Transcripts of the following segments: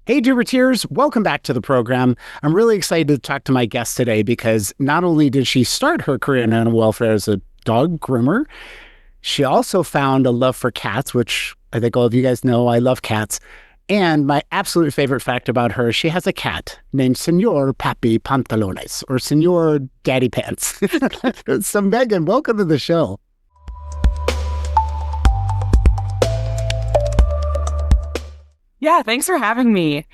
Hey, Dooberteers, welcome back to the program. I'm really excited to talk to my guest today because not only did she start her career in animal welfare as a dog groomer, she also found a love for cats, which I think all of you guys know I love cats. And my absolute favorite fact about her, she has a cat named Señor Papi Pantalones, or Señor Daddy Pants. So Megan, welcome to the show. Yeah, thanks for having me.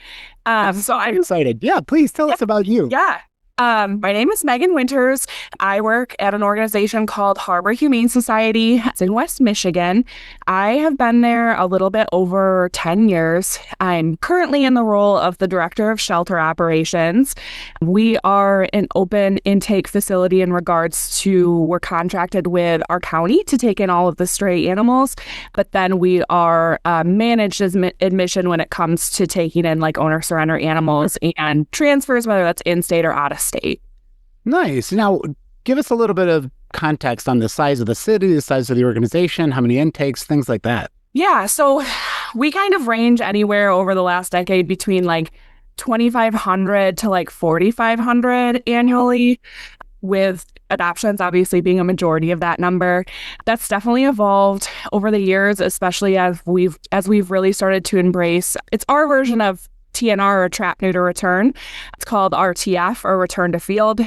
I'm excited. Yeah, please tell us about you. Yeah. My name is Megan Winters. I work at an organization called Harbor Humane Society. It's in West Michigan. I have been there a little bit over 10 years. I'm currently in the role of the Director of Shelter Operations. We are an open intake facility in regards to we're contracted with our county to take in all of the stray animals, but then we are managed as admission when it comes to taking in like owner surrender animals and transfers, whether that's in-state or out-of-state. Nice. Now, give us a little bit of context on the size of the city, the size of the organization, how many intakes, things like that. Yeah, so we kind of range anywhere over the last decade between like 2,500 to like 4,500 annually, with adoptions obviously being a majority of that number. That's definitely evolved over the years, especially as we've really started to embrace. It's our version of TNR, or trap, neuter, return. It's called RTF, or return to field.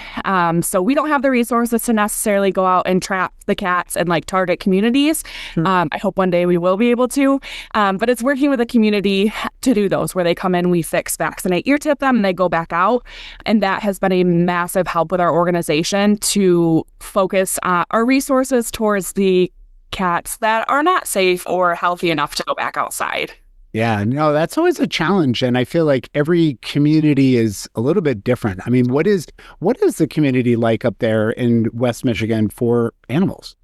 So we don't have the resources to necessarily go out and trap the cats and like target communities. I hope one day we will be able to. But it's working with the community to do those, where they come in, we fix, vaccinate, ear tip them, and they go back out. And that has been a massive help with our organization to focus our resources towards the cats that are not safe or healthy enough to go back outside. Yeah, no, that's always a challenge. And I feel like every community is a little bit different. I mean, what is the community like up there in West Michigan for animals?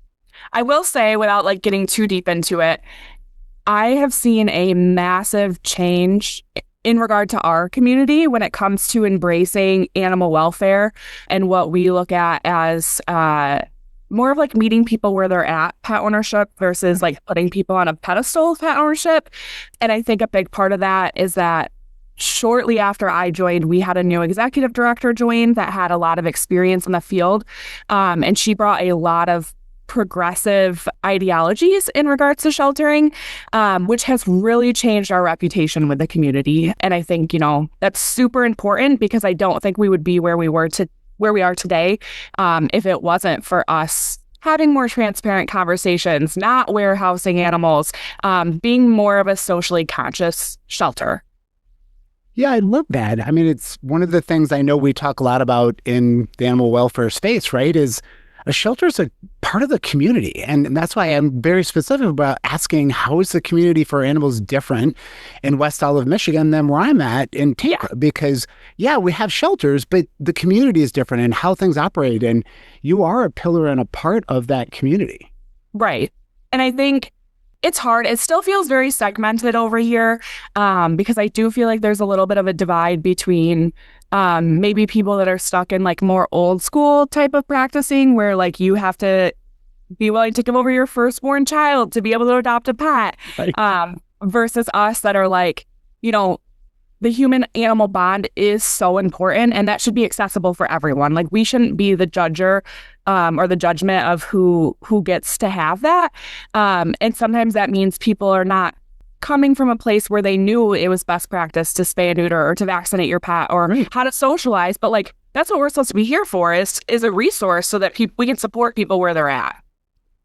I will say, without like getting too deep into it, I have seen a massive change in regard to our community when it comes to embracing animal welfare and what we look at as more of like meeting people where they're at, pet ownership, versus like putting people on a pedestal of pet ownership. And I think a big part of that is that shortly after I joined, we had a new executive director join that had a lot of experience in the field. And she brought a lot of progressive ideologies in regards to sheltering, which has really changed our reputation with the community. And I think, that's super important, because I don't think we would be where we are today if it wasn't for us having more transparent conversations, not warehousing animals, being more of a socially conscious shelter. Yeah, I love that. I mean, it's one of the things I know we talk a lot about in the animal welfare space, right, is a shelter is a part of the community. And that's why I'm very specific about asking, how is the community for animals different in West Olive, Michigan than where I'm at in Tampa? Yeah. Because, we have shelters, but the community is different and how things operate. And you are a pillar and a part of that community. Right. And I think it's hard. It still feels very segmented over here, because I do feel like there's a little bit of a divide between maybe people that are stuck in like more old school type of practicing, where like you have to be willing to give over your firstborn child to be able to adopt a pet, right. Versus us that are like, the human animal bond is so important, and that should be accessible for everyone. Like, we shouldn't be the judger or the judgment of who gets to have that. And sometimes that means people are not coming from a place where they knew it was best practice to spay and neuter or to vaccinate your pet or how to socialize. But like, that's what we're supposed to be here for, is a resource so that we can support people where they're at.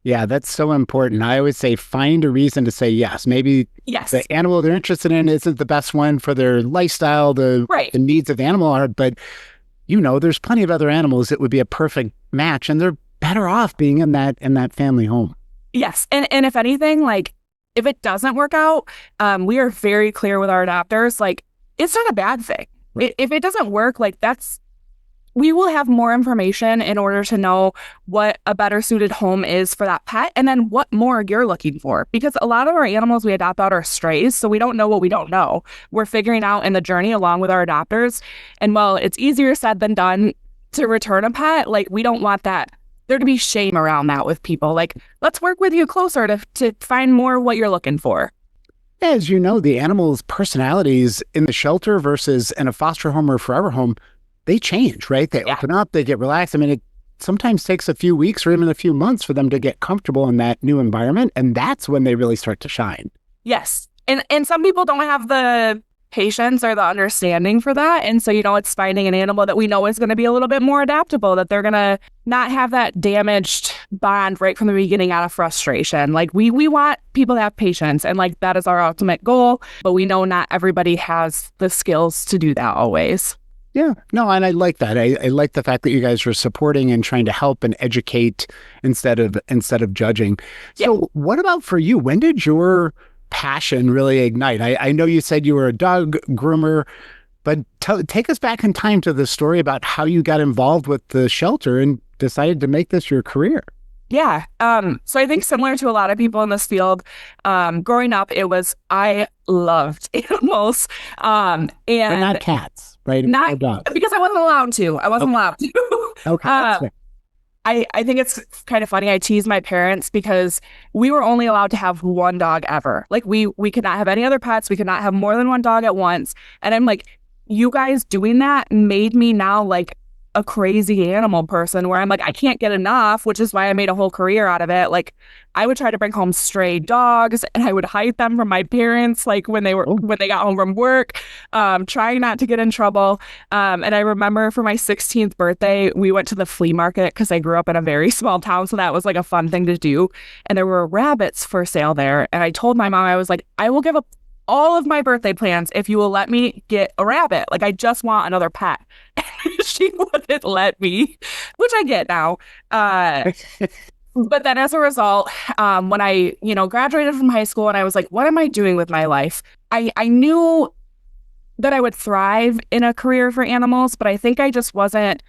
Yeah, that's so important. I always say, find a reason to say yes. Maybe the animal they're interested in isn't the best one for their lifestyle, the needs of the animal are, but there's plenty of other animals that would be a perfect match, and they're better off being in that family home. Yes. And if anything, like, if it doesn't work out, we are very clear with our adopters, like, it's not a bad thing. Right. If it doesn't work, like, we will have more information in order to know what a better suited home is for that pet, and then what more you're looking for. Because a lot of our animals we adopt out are strays, so we don't know what we don't know. We're figuring out in the journey along with our adopters. And while it's easier said than done to return a pet, like, we don't want there to be shame around that with people. Like, let's work with you closer to find more what you're looking for. As you know, the animals' personalities in the shelter versus in a foster home or forever home, they change, right? They Yeah. open up, they get relaxed. I mean, it sometimes takes a few weeks or even a few months for them to get comfortable in that new environment. And that's when they really start to shine. Yes. And some people don't have the patience or the understanding for that. And so, it's finding an animal that we know is going to be a little bit more adaptable, that they're going to not have that damaged bond right from the beginning out of frustration. Like we want people to have patience, and like that is our ultimate goal. But we know not everybody has the skills to do that always. Yeah, no, and I like that. I like the fact that you guys are supporting and trying to help and educate instead of judging. Yeah. So, what about for you? When did your passion really ignite? I know you said you were a dog groomer, but take us back in time to the story about how you got involved with the shelter and decided to make this your career. Yeah. So I think similar to a lot of people in this field, growing up, I loved animals. But And not cats, right? Or not dogs. because I wasn't allowed to. I wasn't Okay, allowed to. okay, that's Um, fair. I think it's kind of funny. I tease my parents because we were only allowed to have one dog ever. Like we could not have any other pets. We could not have more than one dog at once. And I'm like, you guys doing that made me now like a crazy animal person where I'm like, I can't get enough, which is why I made a whole career out of it. Like I would try to bring home stray dogs and I would hide them from my parents, like when Oh, they got home from work, trying not to get in trouble. And I remember for my 16th birthday, we went to the flea market because I grew up in a very small town. So that was like a fun thing to do. And there were rabbits for sale there. And I told my mom, I was like, I will give up all of my birthday plans if you will let me get a rabbit. Like I just want another pet. She wouldn't let me, which I get now. But then as a result, when I, graduated from high school and I was like, what am I doing with my life? I knew that I would thrive in a career for animals, but I think I just wasn't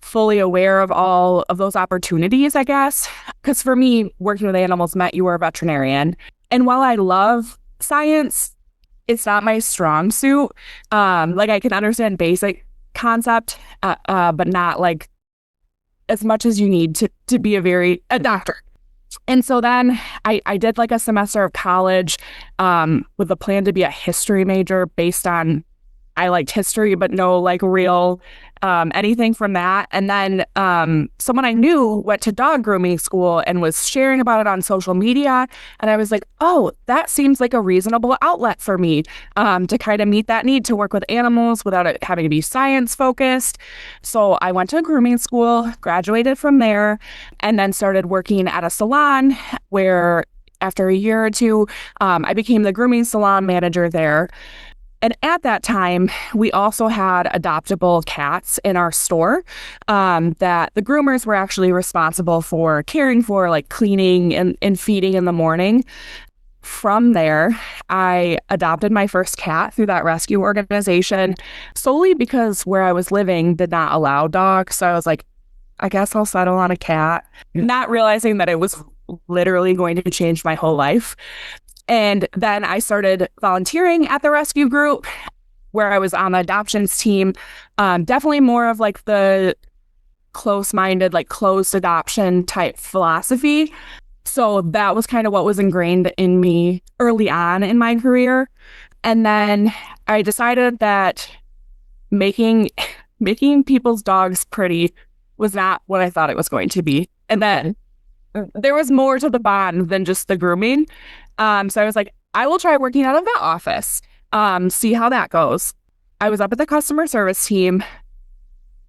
fully aware of all of those opportunities, I guess. Because for me, working with animals meant you were a veterinarian. And while I love science, it's not my strong suit. Like I can understand basic concept, but not like as much as you need to be a doctor. And so then I did like a semester of college with a plan to be a history major based on I liked history, but no like real anything from that. And then someone I knew went to dog grooming school and was sharing about it on social media. And I was like, oh, that seems like a reasonable outlet for me to kind of meet that need to work with animals without it having to be science focused. So I went to grooming school, graduated from there, and then started working at a salon where after a year or two, I became the grooming salon manager there. And at that time, we also had adoptable cats in our store that the groomers were actually responsible for caring for, like cleaning and feeding in the morning. From there, I adopted my first cat through that rescue organization solely because where I was living did not allow dogs. So I was like, I guess I'll settle on a cat, not realizing that it was literally going to change my whole life. And then I started volunteering at the rescue group where I was on the adoptions team. Definitely more of like the close-minded, like closed adoption type philosophy. So that was kind of what was ingrained in me early on in my career. And then I decided that making people's dogs pretty was not what I thought it was going to be. And then there was more to the bond than just the grooming. So I was like, I will try working out of that office, see how that goes. I was up at the customer service team.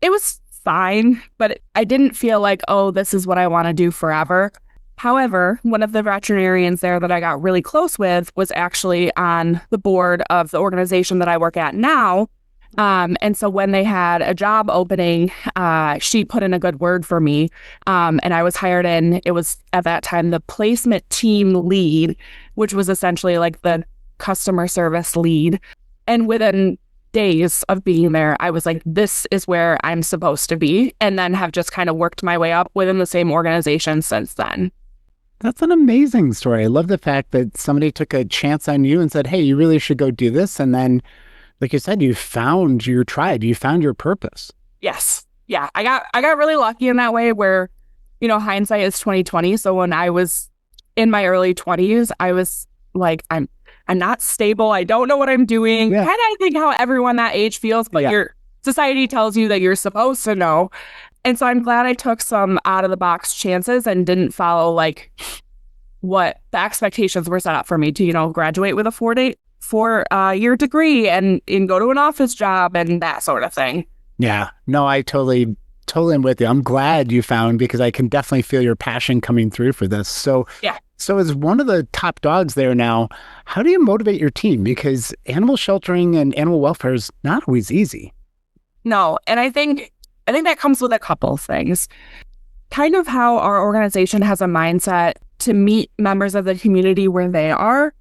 It was fine, but I didn't feel like, oh, this is what I want to do forever. However, one of the veterinarians there that I got really close with was actually on the board of the organization that I work at now. And so when they had a job opening, she put in a good word for me. And I was hired in, it was at that time, the placement team lead, which was essentially like the customer service lead. And within days of being there, I was like, this is where I'm supposed to be. And then have just kind of worked my way up within the same organization since then. That's an amazing story. I love the fact that somebody took a chance on you and said, hey, you really should go do this. And then, like you said, you found your tribe, you found your purpose. Yes. Yeah. I got really lucky in that way where, hindsight is 2020. So when I was in my early 20s, I was like, I'm I'm not stable. I don't know what I'm doing. Yeah. Kind of, I think how everyone that age feels, but your society tells you that you're supposed to know. And so I'm glad I took some out of the box chances and didn't follow like what the expectations were set up for me to, you know, graduate with a 4-year degree and go to an office job and that sort of thing. Yeah. No, I totally am with you. I'm glad you found, because I can definitely feel your passion coming through for this. So yeah. So as one of the top dogs there now, how do you motivate your team? Because animal sheltering and animal welfare is not always easy. No. And I think that comes with a couple of things. Kind of how our organization has a mindset to meet members of the community where they are.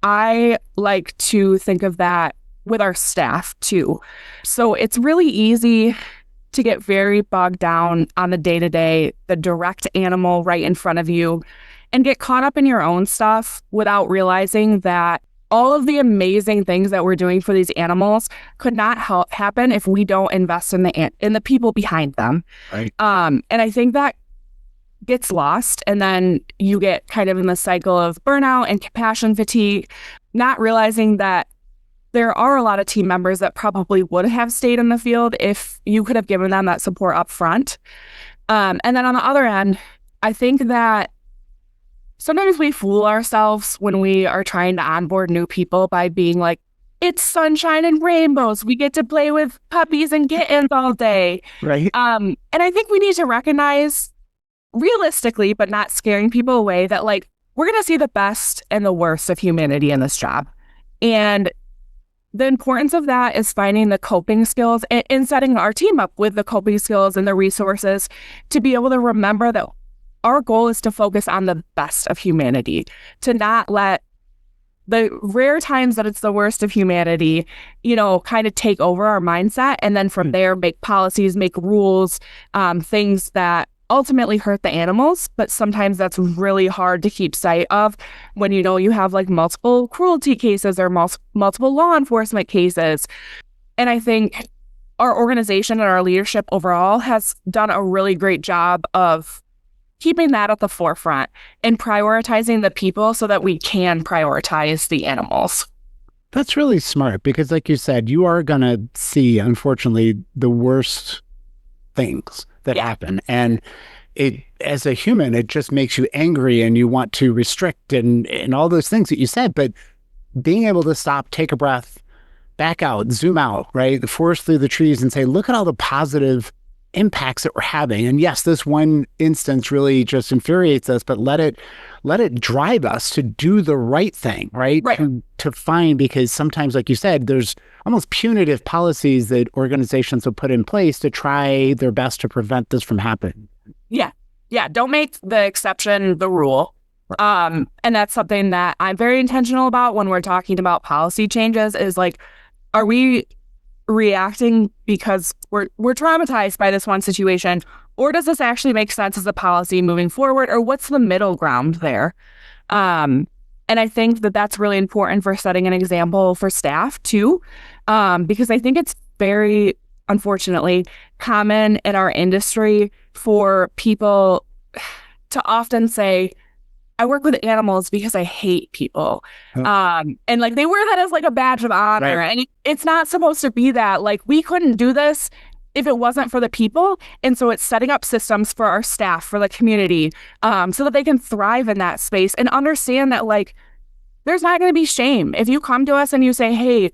I like to think of that with our staff too. So it's really easy to get very bogged down on the day-to-day, the direct animal right in front of you, and get caught up in your own stuff without realizing that all of the amazing things that we're doing for these animals could not happen if we don't invest in the people behind them. Right. And I think that gets lost, and then you get kind of in the cycle of burnout and compassion fatigue, not realizing that there are a lot of team members that probably would have stayed in the field if you could have given them that support up front. And then on the other end, I think that sometimes we fool ourselves when we are trying to onboard new people by being like, it's sunshine and rainbows. We get to play with puppies and kittens all day. Right. And I think we need to recognize realistically, but not scaring people away, that like, we're going to see the best and the worst of humanity in this job. And the importance of that is finding the coping skills and setting our team up with the coping skills and the resources to be able to remember that our goal is to focus on the best of humanity, to not let the rare times that it's the worst of humanity, you know, kind of take over our mindset. And then from there, make policies, make rules, things that ultimately hurt the animals. But sometimes that's really hard to keep sight of when, you know, you have like multiple cruelty cases or multiple law enforcement cases. And I think our organization and our leadership overall has done a really great job of keeping that at the forefront and prioritizing the people so that we can prioritize the animals. That's really smart, because like you said, you are going to see, unfortunately, the worst things that happen. And it, as a human, it just makes you angry and you want to restrict and all those things that you said. But being able to stop, take a breath, back out, zoom out, right? The forest through the trees, and say, look at all the positive impacts that we're having. And yes, this one instance really just infuriates us, but let it drive us to do the right thing, right? To find, because sometimes, like you said, there's almost punitive policies that organizations will put in place to try their best to prevent this from happening. Yeah. Don't make the exception the rule. And that's something that I'm very intentional about when we're talking about policy changes, is like, are we reacting because we're traumatized by this one situation, or does this actually make sense as a policy moving forward, or what's the middle ground there? And I think that that's really important for setting an example for staff too, because I think it's very, unfortunately, common in our industry for people to often say, I work with animals because I hate people. And like they wear that as like a badge of honor. Right. And it's not supposed to be that. Like, we couldn't do this if it wasn't for the people. And so it's setting up systems for our staff, for the community, so that they can thrive in that space and understand that like there's not going to be shame. If you come to us and you say, hey,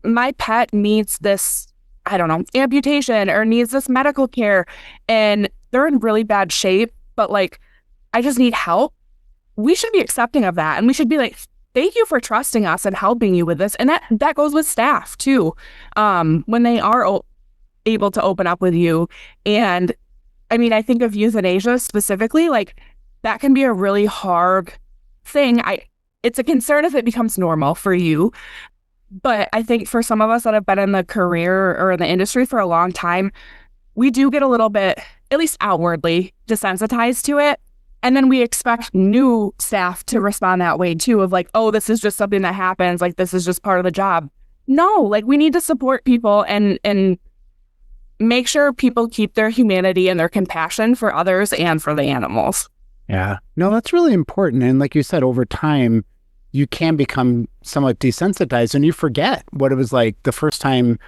my pet needs this, I don't know, amputation or needs this medical care, and they're in really bad shape, but like, I just need help. We should be accepting of that. And we should be like, thank you for trusting us and helping you with this. And that goes with staff too. When they are able to open up with you. And I mean, I think of euthanasia specifically, like that can be a really hard thing. It's a concern if it becomes normal for you. But I think for some of us that have been in the career or in the industry for a long time, we do get a little bit, at least outwardly, desensitized to it. And then we expect new staff to respond that way too, of like, oh, this is just something that happens. Like, this is just part of the job. No, like we need to support people and make sure people keep their humanity and their compassion for others and for the animals. Yeah, no, that's really important. And like you said, over time, you can become somewhat desensitized and you forget what it was like the first time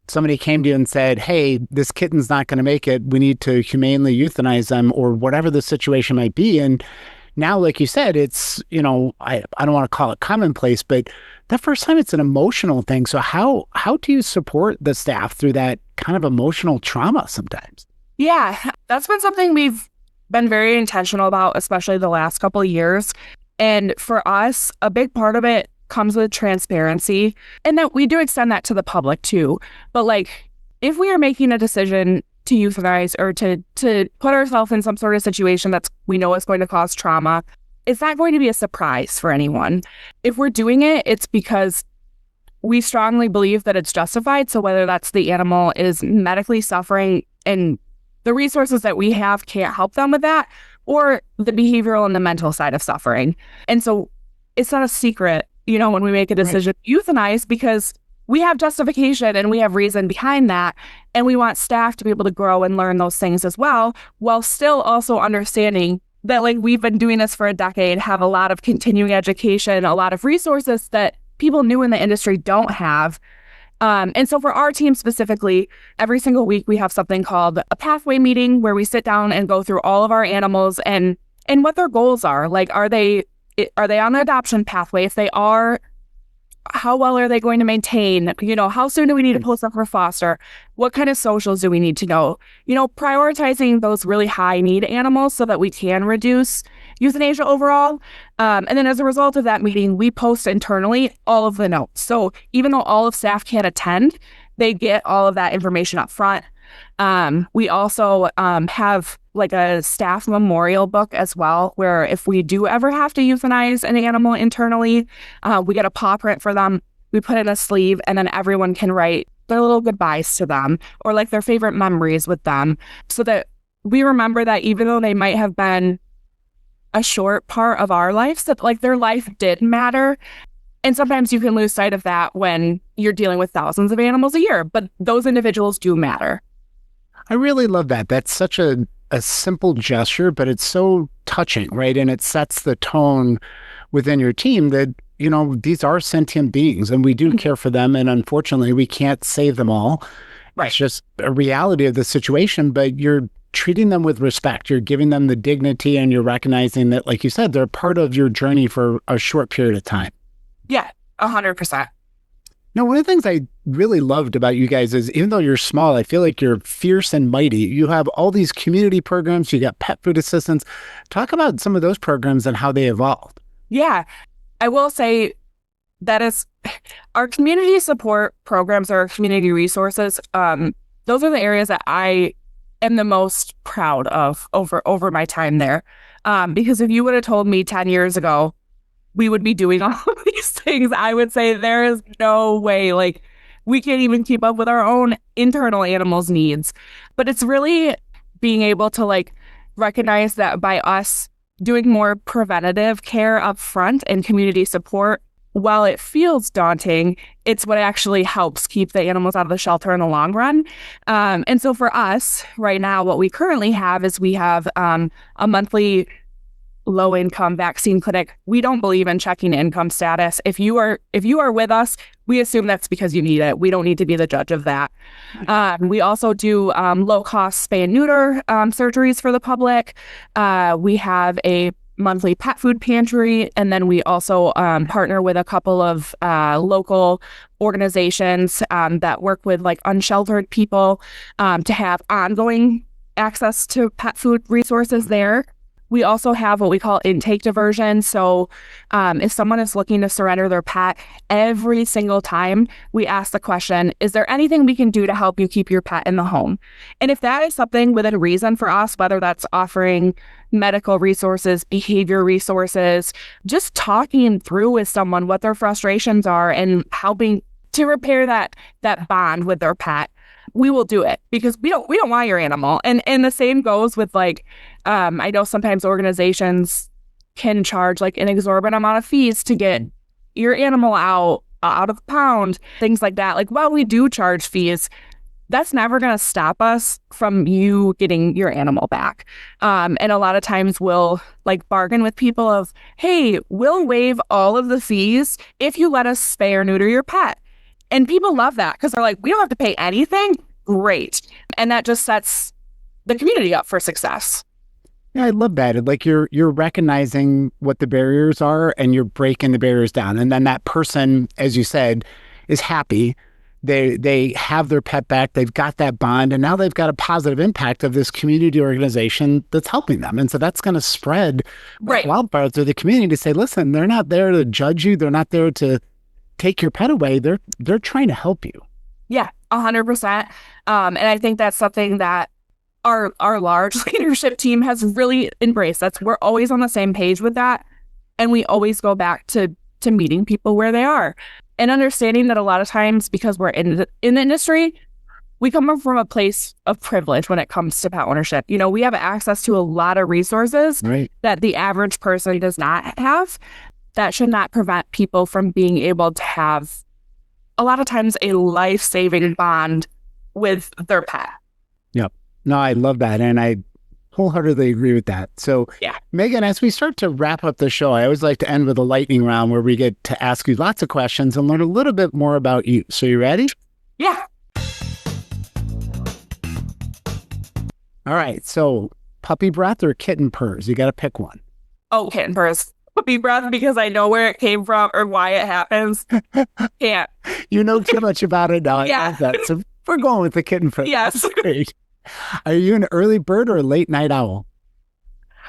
somebody came to you and said, hey, this kitten's not going to make it. We need to humanely euthanize them, or whatever the situation might be. And now, like you said, it's, I don't want to call it commonplace, but that first time it's an emotional thing. So how do you support the staff through that kind of emotional trauma sometimes? Yeah, that's been something we've been very intentional about, especially the last couple of years. And for us, a big part of it comes with transparency, and that we do extend that to the public too. But like, if we are making a decision to euthanize or to put ourselves in some sort of situation that's we know is going to cause trauma, it's not going to be a surprise for anyone. If we're doing it, it's because we strongly believe that it's justified. So whether that's the animal is medically suffering and the resources that we have can't help them with that, or the behavioral and the mental side of suffering. And so it's not a secret, when we make a decision to euthanize, because we have justification and we have reason behind that. And we want staff to be able to grow and learn those things as well, while still also understanding that like we've been doing this for a decade, have a lot of continuing education, a lot of resources that people new in the industry don't have. And so for our team specifically, every single week we have something called a pathway meeting where we sit down and go through all of our animals and what their goals are. Like, are they on the adoption pathway? If they are, how well are they going to maintain? How soon do we need to post them for foster? What kind of socials do we need to know? Prioritizing those really high need animals so that we can reduce euthanasia overall. And then as a result of that meeting, we post internally all of the notes. So even though all of staff can't attend, they get all of that information up front. We also have like a staff memorial book as well, where if we do ever have to euthanize an animal internally, we get a paw print for them. We put in a sleeve, and then everyone can write their little goodbyes to them or like their favorite memories with them, so that we remember that even though they might have been a short part of our lives, that like their life did matter. And sometimes you can lose sight of that when you're dealing with thousands of animals a year, but those individuals do matter. I really love that. That's such a simple gesture, but it's so touching, right? And it sets the tone within your team that, these are sentient beings and we do care for them. And unfortunately, we can't save them all. Right. It's just a reality of the situation, but you're treating them with respect. You're giving them the dignity and you're recognizing that, like you said, they're part of your journey for a short period of time. Yeah, 100%. Now, one of the things I really loved about you guys is even though you're small, I feel like you're fierce and mighty. You have all these community programs. You got pet food assistance. Talk about some of those programs and how they evolved. Yeah, I will say that is our community support programs, our community resources. Those are the areas that I am the most proud of over my time there. Because if you would have told me 10 years ago, we would be doing all of these things, I would say there is no way, like we can't even keep up with our own internal animals' needs. But it's really being able to like recognize that by us doing more preventative care up front and community support, while it feels daunting, it's what actually helps keep the animals out of the shelter in the long run. And so for us right now, what we currently have is we have a monthly low-income vaccine clinic. We don't believe in checking income status. If you are with us, we assume that's because you need it. We don't need to be the judge of that. We also do low-cost spay and neuter surgeries for the public. We have a monthly pet food pantry, and then we also partner with a couple of local organizations that work with like unsheltered people to have ongoing access to pet food resources there. We also have what we call intake diversion. So if someone is looking to surrender their pet, every single time we ask the question, is there anything we can do to help you keep your pet in the home? And if that is something within reason for us, whether that's offering medical resources, behavior resources, just talking through with someone what their frustrations are and helping to repair that bond with their pet, we will do it, because we don't want your animal. And the same goes with like, I know sometimes organizations can charge like an exorbitant amount of fees to get your animal out of the pound, things like that. Like, while we do charge fees, that's never going to stop us from you getting your animal back. And a lot of times we'll like bargain with people of, hey, we'll waive all of the fees if you let us spay or neuter your pet. And people love that because they're like, we don't have to pay anything. Great. And that just sets the community up for success. Yeah, I love that. Like you're recognizing what the barriers are and you're breaking the barriers down. And then that person, as you said, is happy. They have their pet back. They've got that bond, and now they've got a positive impact of this community organization that's helping them. And so that's going to spread wildfire through the community to say, listen, they're not there to judge you. They're not there to take your pet away. They're trying to help you. Yeah, 100%. And I think that's something that our large leadership team has really embraced. We're always on the same page with that, and we always go back to meeting people where they are. And understanding that a lot of times, because we're in the industry, we come from a place of privilege when it comes to pet ownership. You know, we have access to a lot of resources that the average person does not have. That should not prevent people from being able to have, a lot of times, a life-saving bond with their pet. Yep. No, I love that. And I wholeheartedly agree with that. So, Megan, as we start to wrap up the show, I always like to end with a lightning round where we get to ask you lots of questions and learn a little bit more about you. So you ready? Yeah. All right. So puppy breath or kitten purrs? You got to pick one. Oh, kitten purrs. Puppy breath, because I know where it came from or why it happens. Can't. You know too much about it now. I love that. So we're going with the kitten purrs. Yes. That's great. Are you an early bird or a late night owl?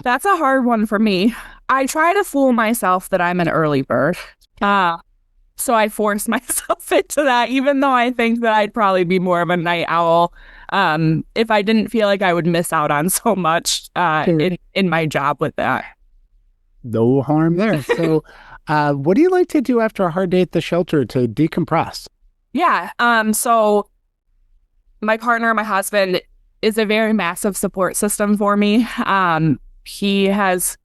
That's a hard one for me. I try to fool myself that I'm an early bird. So I force myself into that, even though I think that I'd probably be more of a night owl if I didn't feel like I would miss out on so much in my job with that. No harm there. So what do you like to do after a hard day at the shelter to decompress? Yeah. So my partner, my husband, is a very massive support system for me. He has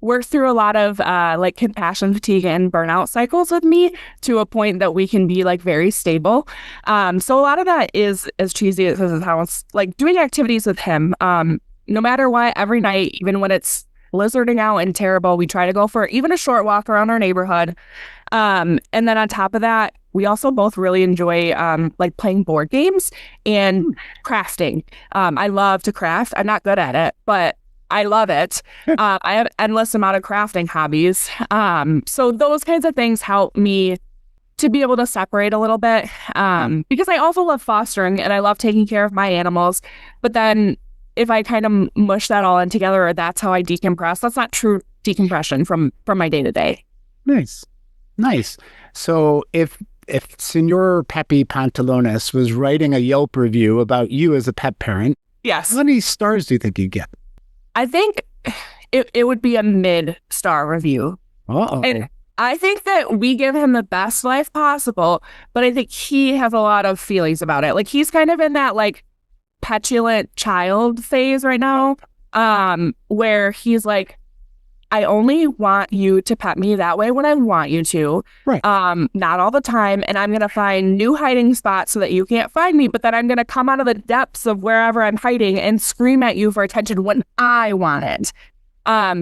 worked through a lot of like compassion fatigue and burnout cycles with me to a point that we can be like very stable. So a lot of that is, as cheesy as it sounds, like doing activities with him. No matter what, every night, even when it's blizzarding out and terrible, we try to go for even a short walk around our neighborhood. And then on top of that, we also both really enjoy like playing board games and crafting. I love to craft. I'm not good at it, but I love it. I have endless amount of crafting hobbies. So those kinds of things help me to be able to separate a little bit because I also love fostering and I love taking care of my animals. But then if I kind of mush that all in together, or that's how I decompress, that's not true decompression from my day to day. Nice. So if Senor Pepe Pantalones was writing a Yelp review about you as a pet parent, yes, how many stars do you think you'd get? I think it would be a mid-star review. Uh-oh. And I think that we give him the best life possible, but I think he has a lot of feelings about it. Like he's kind of in that like petulant child phase right now, where he's like, I only want you to pet me that way when I want you to. Right. Not all the time. And I'm going to find new hiding spots so that you can't find me. But then I'm going to come out of the depths of wherever I'm hiding and scream at you for attention when I want it.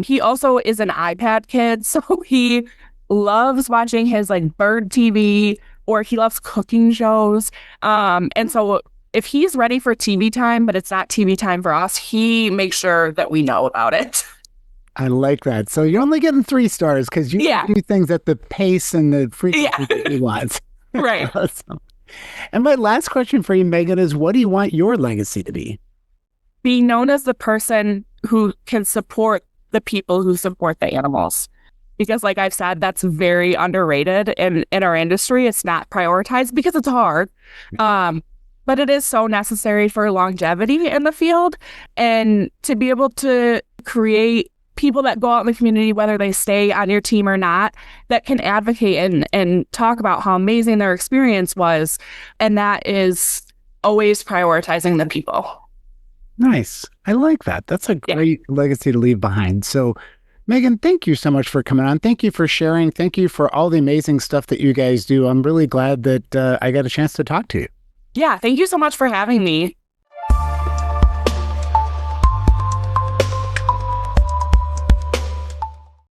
He also is an iPad kid. So he loves watching his like bird TV, or he loves cooking shows. And so if he's ready for TV time, but it's not TV time for us, he makes sure that we know about it. I like that. So you're only getting 3 stars because you do things at the pace and the frequency that he wants. Right. Awesome. And my last question for you, Megan, is what do you want your legacy to be? Being known as the person who can support the people who support the animals. Because like I've said, that's very underrated in our industry. It's not prioritized because it's hard. But it is so necessary for longevity in the field, and to be able to create people that go out in the community, whether they stay on your team or not, that can advocate and talk about how amazing their experience was. And that is always prioritizing the people. Nice. I like that. That's a great legacy to leave behind. So, Megan, thank you so much for coming on. Thank you for sharing. Thank you for all the amazing stuff that you guys do. I'm really glad that I got a chance to talk to you. Yeah, thank you so much for having me.